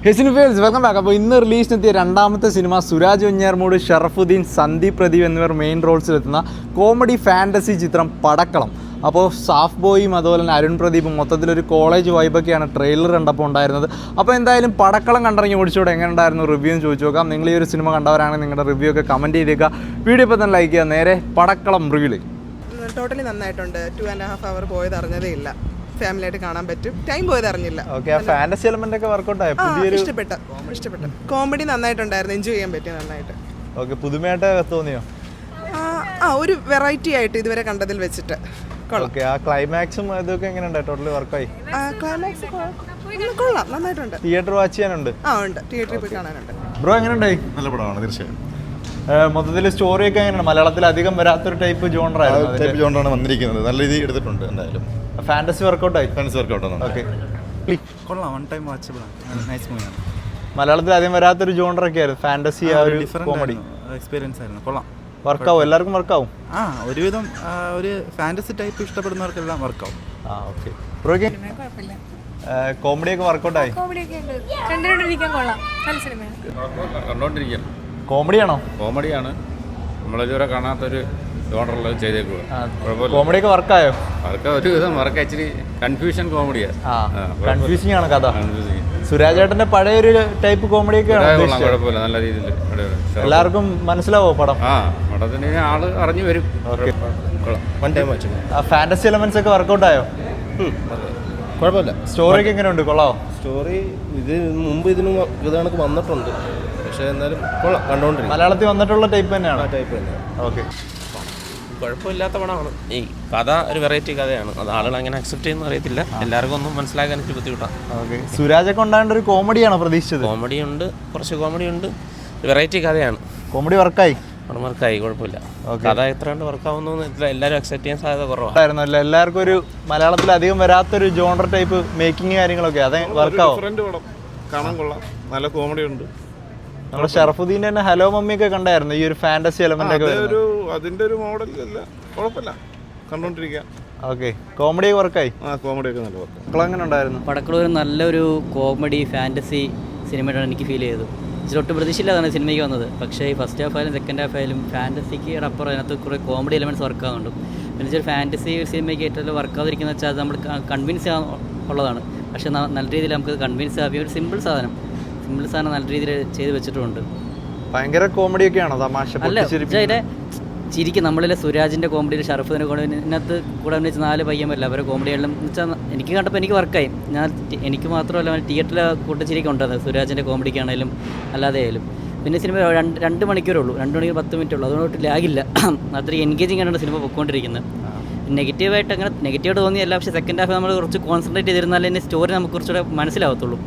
Welcome back. അപ്പോൾ ഇന്ന് റിലീസിനെത്തിയ രണ്ടാമത്തെ സിനിമ സുരാജ് വെഞ്ഞാറമൂട്, ഷറഫുദ്ദീൻ, സന്ദീപ് പ്രദീപ് എന്നിവർ മെയിൻ റോൾസിലെത്തുന്ന കോമഡി ഫാൻറ്റസി ചിത്രം പടക്കളം. അപ്പോൾ സാഫ് ബോയും അതുപോലെ തന്നെ അരുൺ പ്രദീപും മൊത്തത്തിലൊരു കോളേജ് വൈബൊക്കെയാണ് ട്രെയിലർ കണ്ടപ്പോൾ ഉണ്ടായിരുന്നത്. അപ്പോൾ എന്തായാലും പടക്കളം കണ്ടിറങ്ങി ഓടിച്ചോടെ എങ്ങനെ ഉണ്ടായിരുന്നു റിവ്യൂ എന്ന് ചോദിച്ചു നോക്കാം. നിങ്ങൾ ഈ ഒരു സിനിമ കണ്ടവരാണെങ്കിൽ നിങ്ങളുടെ റിവ്യൂ ഒക്കെ കമൻറ്റ് ചെയ്തേക്കുക. വീഡിയോ ഇപ്പോൾ തന്നെ ലൈക്ക് ചെയ്യുക. നേരെ പടക്കളം റിവ്യൂയിലേക്ക്. ടോട്ടലി നന്നായിട്ടുണ്ട്. 2.5 hour പോയത് അറിഞ്ഞതേ ഇല്ല. ഫാമിലിയായിട്ട് കാണാൻ പറ്റും. ടൈം പോയത് അറിഞ്ഞില്ല. ഫാന്റസി എലമെന്റ് ഒക്കെ വർക്കൗട്ട് ആയി. ഇഷ്ടപ്പെട്ടു. കോമഡി നന്നായിട്ടുണ്ടായിരുന്നു. എൻജോയ് ചെയ്യാൻ പറ്റി നന്നായിട്ട്. ഓക്കെ, പുതുമയായിട്ട് തോന്നിയോ? ഒരു വെറൈറ്റി ആയിട്ട് ഇതുവരെ കണ്ടതിൽ വെച്ചിട്ട് ഓക്കെ. ആ ക്ലൈമാക്സും ഇതൊക്കെ എങ്ങനെയുണ്ട്? ടോട്ടലി വർക്കായി? ക്ലൈമാക്സ് കൊള്ളാം, നന്നായിട്ടുണ്ട്. തിയേറ്റർ വാച്ച് ചെയ്യാനുണ്ട്? ഉണ്ട്, തിയേറ്ററിൽ പോയി കാണാനുണ്ട്. ബ്രോ എങ്ങനെയുണ്ടായി? നല്ല പടമാണ് തീർച്ചയായും. മൊത്തത്തിൽ സ്റ്റോറിയൊക്കെ എങ്ങനെയാണ്? മലയാളത്തിൽ അധികം വരാത്തൊരു ടൈപ്പ് ജോണറാണ് വന്നിരിക്കുന്നത്. നല്ല രീതിയിൽ എടുത്തിട്ടുണ്ട്. എന്തായാലും ഫാന്റസി വർക്കൗട്ടായി. ഫാൻസ് വർക്കൗട്ട് ഓക്കെ, കൊള്ളാം. വൺ ടൈം വാച്ചബിളാണ്. നൈസ് മൂവിയാണ്. മലയാളത്തിൽ അധികം വരാത്തൊരു ജോണറൊക്കെ ആയിരുന്നു ഫാന്റസി. ആ ഒരു കോമഡി എക്സ്പീരിയൻസ് ആയിരുന്നു. കൊള്ളാം. വർക്കാവും, എല്ലാവർക്കും വർക്കാവും. ഒരുവിധം ഒരു ഫാന്റസി ടൈപ്പ് ഇഷ്ടപ്പെടുന്നവർക്കെല്ലാം വർക്കാവും. ഓക്കെ. ബ്രോയ്ക്ക് കോമഡിയൊക്കെ വർക്കൗട്ടായി? കോമഡിയാണോ? കോമഡിയാണ്. നമ്മളിതുവരെ കാണാത്തൊരു ജോണറിൽ ചെയ്തേക്കുക. കോമഡിയൊക്കെ വർക്കായോ? അതൊക്കെ ഒരുവിധം വർക്ക് ഇച്ചിരി കൺഫ്യൂഷൻ കോമഡിയാണ്. കൺഫ്യൂസിങ് ആണ് കഥ. സുരാജ് ഏട്ടന്റെ പഴയ ഒരു ടൈപ്പ് കോമഡിയൊക്കെ കുഴപ്പമില്ല, നല്ല രീതിയിൽ എല്ലാവർക്കും മനസ്സിലാവോ പടം? പടത്തിന് ആള് അറിഞ്ഞു വരും. ഫാന്റസി എലമെന്റ്സ് ഒക്കെ വർക്കൗട്ട് ആയോ? കുഴപ്പമില്ല. സ്റ്റോറിയൊക്കെ എങ്ങനെയുണ്ട്? കൊള്ളാവോ? സ്റ്റോറി ഇതിനു കണക്ക് വന്നിട്ടുണ്ട്. പക്ഷേ എന്നാലും കൊള്ളാം, കണ്ടുകൊണ്ടിരിക്കും. മലയാളത്തിൽ വന്നിട്ടുള്ള ടൈപ്പ് തന്നെയാണ്. ടൈപ്പ് തന്നെയാണ്. ഓക്കെ, കുഴപ്പമില്ലാത്ത പടമാണ്. ഈ കഥ ഒരു വെറൈറ്റി കഥയാണ്. അത് ആളുകൾ അങ്ങനെ അക്സെപ്റ്റ് ചെയ്യുന്ന അറിയത്തില്ല. എല്ലാവർക്കും ഒന്നും മനസ്സിലാക്കാൻ എനിക്ക് ബുദ്ധിമുട്ടാണ്. ഓക്കെ. സുരാജൊക്കെ ഉണ്ടാകേണ്ട ഒരു കോമഡിയാണോ പ്രതീക്ഷിച്ചത്? കോമഡി ഉണ്ട്, കുറച്ച് കോമഡി ഉണ്ട്. വെറൈറ്റി കഥയാണ്. കോമഡി വർക്കായി? വർക്കായി, കുഴപ്പമില്ല. കഥ എത്ര കണ്ട് വർക്കാവുന്നു എല്ലാവരും അക്സെപ്റ്റ് ചെയ്യാൻ സാധ്യത കുറവായിരുന്നു. എല്ലാവർക്കും ഒരു മലയാളത്തിൽ അധികം വരാത്തൊരു ജോണർ ടൈപ്പ് മേക്കിംഗ് കാര്യങ്ങളൊക്കെ അത് വർക്കാവും. കാണാൻ കൊള്ളാം, നല്ല കോമഡി ഉണ്ട്. നമ്മുടെ ഷറഫുദ്ദീൻ്റെ തന്നെ ഹലോ മമ്മിയൊക്കെ കണ്ടായിരുന്നു ഈ ഒരു ഫാന്റസി എലമെന്റ് ഒക്കെ. അതിന്റെ ഒരു മോഡൽ അല്ല, കുഴപ്പമില്ല, കണ്ടോണ്ടിരിക്കാം. ഓക്കെ. കോമഡി വർക്കായി? കോമഡിയൊക്കെ നല്ല വർക്ക്. മക്കൾ എങ്ങനെ ഉണ്ടായിരുന്നു? പടക്കള ഒരു നല്ലൊരു കോമഡി ഫാൻറ്റസി സിനിമയായിട്ടാണ് എനിക്ക് ഫീൽ ചെയ്തത്. ഒട്ടും പ്രതീക്ഷയില്ലാതാണ് സിനിമയ്ക്ക് വന്നത്. പക്ഷേ ഈ ഫസ്റ്റ് ഹാഫ് ആയാലും സെക്കൻഡ് ഹാഫ് ആയാലും ഫാൻറ്റസിക്ക് അപ്പുറം അതിനകത്ത് കുറേ കോമഡി എലമെൻറ്റ്സ് വർക്കാകുന്നുണ്ട്. പിന്നെ ഒരു ഫാൻറ്റസി ഒരു സിനിമയ്ക്ക് ഏറ്റവും വർക്കാതിരിക്കുന്ന വെച്ചാൽ അത് നമ്മൾ കൺവിൻസ് ഉള്ളതാണ്. പക്ഷേ നല്ല രീതിയിൽ നമുക്ക് കൺവിൻസ് ആവിയ ഒരു സിമ്പിൾ സാധനം നല്ല രീതിയിൽ ചെയ്ത് വെച്ചിട്ടുണ്ട്. ഭയങ്കര കോമഡിയൊക്കെയാണോ? തമാശ അല്ല, അതിൻ്റെ ചിരിക്കും. നമ്മളിലെ സുരാജിൻ്റെ കോമഡിയിൽ ഷറഫിൻ്റെ കോമഡി ഇതിനകത്ത് കൂടെ അഭിനയിച്ച് 4 പയ്യന്മാരില്ല. അവരെ കോമഡിയെല്ലാം എന്ന് വെച്ചാൽ എനിക്ക് കണ്ടപ്പോൾ എനിക്ക് വർക്കായി. എനിക്ക് മാത്രമല്ല തിയേറ്ററിൽ കൂട്ടച്ചിരിക്കും ഉണ്ടായിരുന്നത് സുരാജിൻ്റെ കോമഡിക്കാണെങ്കിലും അല്ലാതെ ആയാലും. പിന്നെ സിനിമ 2 മണിക്കൂറേ ഉള്ളൂ, 2 മണിക്കൂർ 10 മിനിറ്റ് ഉള്ളൂ. അതുകൊണ്ട് ലാഗില്ല. അത്രയും എൻഗേജിങ് ആണ് സിനിമ പൊയ്ക്കൊണ്ടിരിക്കുന്നത്. നെഗറ്റീവായിട്ട് അങ്ങനെ നെഗറ്റീവായിട്ട് തോന്നിയല്ല. പക്ഷേ സെക്കൻഡ് ഹാഫ് നമ്മൾ കുറച്ച് കോൺസെൻട്രേറ്റ് ചെയ്തിരുന്നാൽ തന്നെ സ്റ്റോറി നമുക്ക് കുറച്ചുകൂടെ മനസ്സിലാവത്തുള്ളൂ.